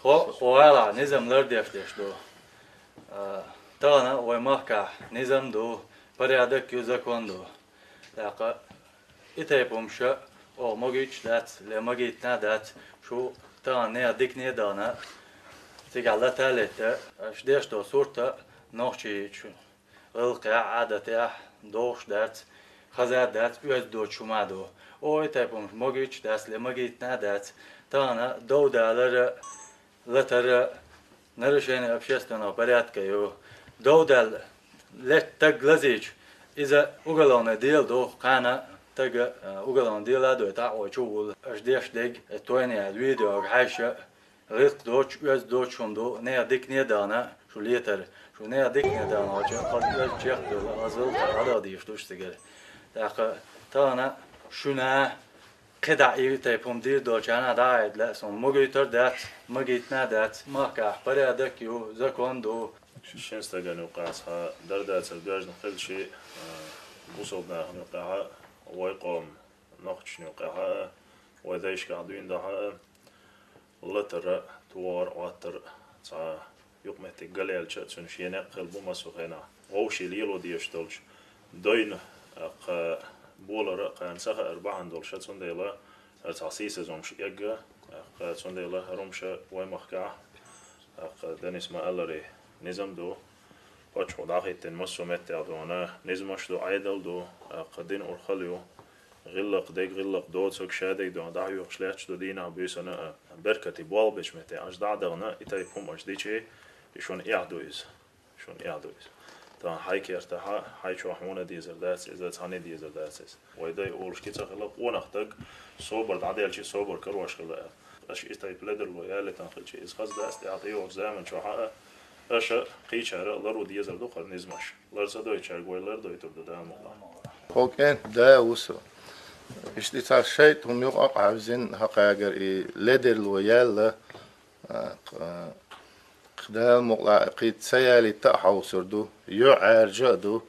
ولا نظام لرديش دو تانا ومحكا نظام دو بريادك يوزكون دو لقى إتايبومشا أو مجيتش دات لمجيتنا دات شو تانا ديك نيدانا تيجعل تالت شديش دو صورتا نوشي القيا عادة دوش دات خزات دات يوز دو شما دو أو إتايبومش مجيتش دات لمجيتنا دات تانا دو دالر لتر نرشين أبشستنا بريات كيو دودل لت تجلزيج إذا أقولون ديل دو قانا تج أقولون ديل دو تعو شغل أجديش دق تويني الفيديو عايشة ريق دوش يز دوش شندو نيا ديك نيدانا شو ليتر شو نيا ديك نيدانا وجه قد يز جيك دو أزل هذا ديش دوش تجري تاق تانا شنا قدع يتيبهم دير دوشانا داعد لا سون مجيتر دات مجيتنا دات ما كح بريادك يو زكون دو شنستجن وقعها دردات الجاج نخل شيء وصلنا نقعها ويقوم نقش نقعها وذيش قاعدين ده لتر توار واتر صا يقمت الجليل شتون شيء نقل بمسوخنا ووشي ليلو ديشتولش دوين بولر قان سخ 4 دول شتون ديلا تعسيس زومش يجا شتون ديلا رومش ويمخكع دنيس ما ألري نظام دو قش وداخل مسو مت عدونا نظامش دو عيدل دو قدين أرخليو غلق ديك غلق دو تسوق شادي دو دعيو خشلاتش دو دينا بيسنا بركتي بوال بيش مت أجدع دغنا إتايبهم أجديشي شون يعدويز شون يعدويز تا هاي كيرتها هاي شو حمونا ديزر داس إذا ثاني ديزر داسس ويدا يقولش كيتا خلق ونختق صوبر عديل شي صوبر كروش خلق أش إتايب لدر لويالي تنخل شي إز خاص داس تعطيه زمن شو حقق أش قيشارة لرو ديزر دو خل نزمش لرسا دوي شارقوي لر دوي تبدا دام الله هوكين دا وسو إشتي تاشيت هم يقع عاوزين حقاقر لدر لويال قدام قيد سيالي تأحو سردو يعرجدو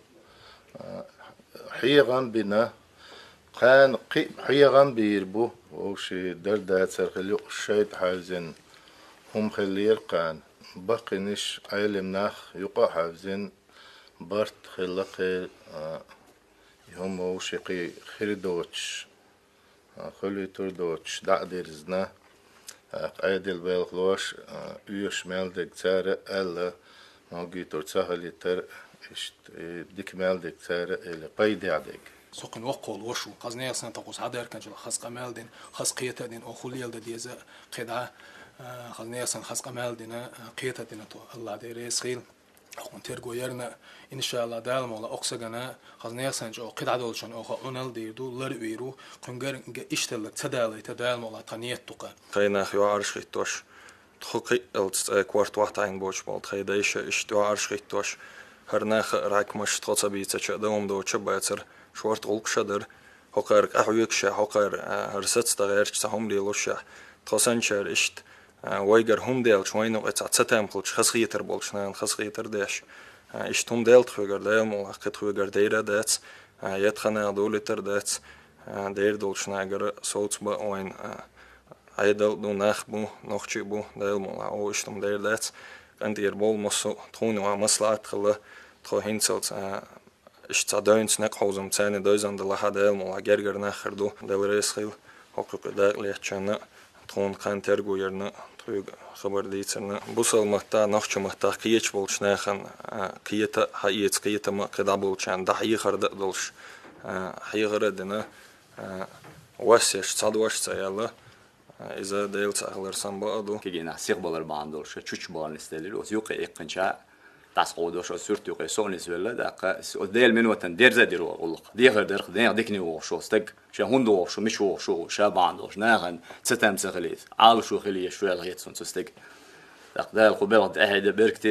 حيغان بنا كان حيغان بيربو وشي دردات سرخليو الشيط حاوزين هم خلير كان بقنش عيلم ناخ يقع حاوزين برت خلق هم وشي خيردوتش خلي تردوتش دعدرزنا قايدل بالخلوش يوش مالدك تارة ألا موجي ترتاهل يتر ديك مالدك تارة اللي قيد عدك سوقن وقول وشو قزنيا سنة تقص عدار كان جل خاص قمالدين خاص قيتا دين أو خليل ديزا قيدعة قزنيا سنة خاص قمالدين قيتا دين تو الله دير يسخيل أخون ترجو يرنا إن شاء الله دال مولا أقصجنا خزنيا سنج أو قطعة دولشان أو خونال ديردو لرويرو كنجر إشتلك تدالي تدال مولا تانية تقى خينا خيو عرشيتوش تخقي الت كوارت واحد عين بوش مال خيدايش إشتوا عرشيتوش هرناخ راك مش تصبيت شدوم دو شباتر شورت غلق شدر هقر أحويكش هقر هرست تغير تهم ليلوش تصنشر إشت ويجر هم ديل شوينو اتعتم خلش خسخيتر بولشنان خسخيتر داش اشتم ديل تخوجر ديل ملاقة تخوجر ديرا دات يتخنا دولتر دات دير دولشناجر صوت بوين عيدل دو نخبو نخشي بو ديل ملا او اشتم دير دات عندي بول مصو تخونو مصلحت خلا تخو هينسلت اشتادوينس نقحوزم تاني دوزن دلها ديل ملا جرجر نخردو ديل ريسخيل حقوق داق ليحشنا تخون كان ترجو يرنا خبر ديتنا بوصل مقطع نخش مقطع كيتش بولشناخن كيتا حيت كيتا ما قد بولشان ده حيخر دلش حيغر دنا واسيش صدوش سيلا إذا ديلت أغلر سنبادو كيجينا سيقبل باندولش تشوش بال نستدل وزيوق إقنشا تاسقودوش سورت يوقي سونيس ولا داق ديل من وطن دير زديرو والله ديغر دير ديكني وشو استق شهوندو وشو مش وشو شاباندوش ناغن ستام سخليت عال شو خليه شو الغيت سون استق داق دال قبل أهدا بركتي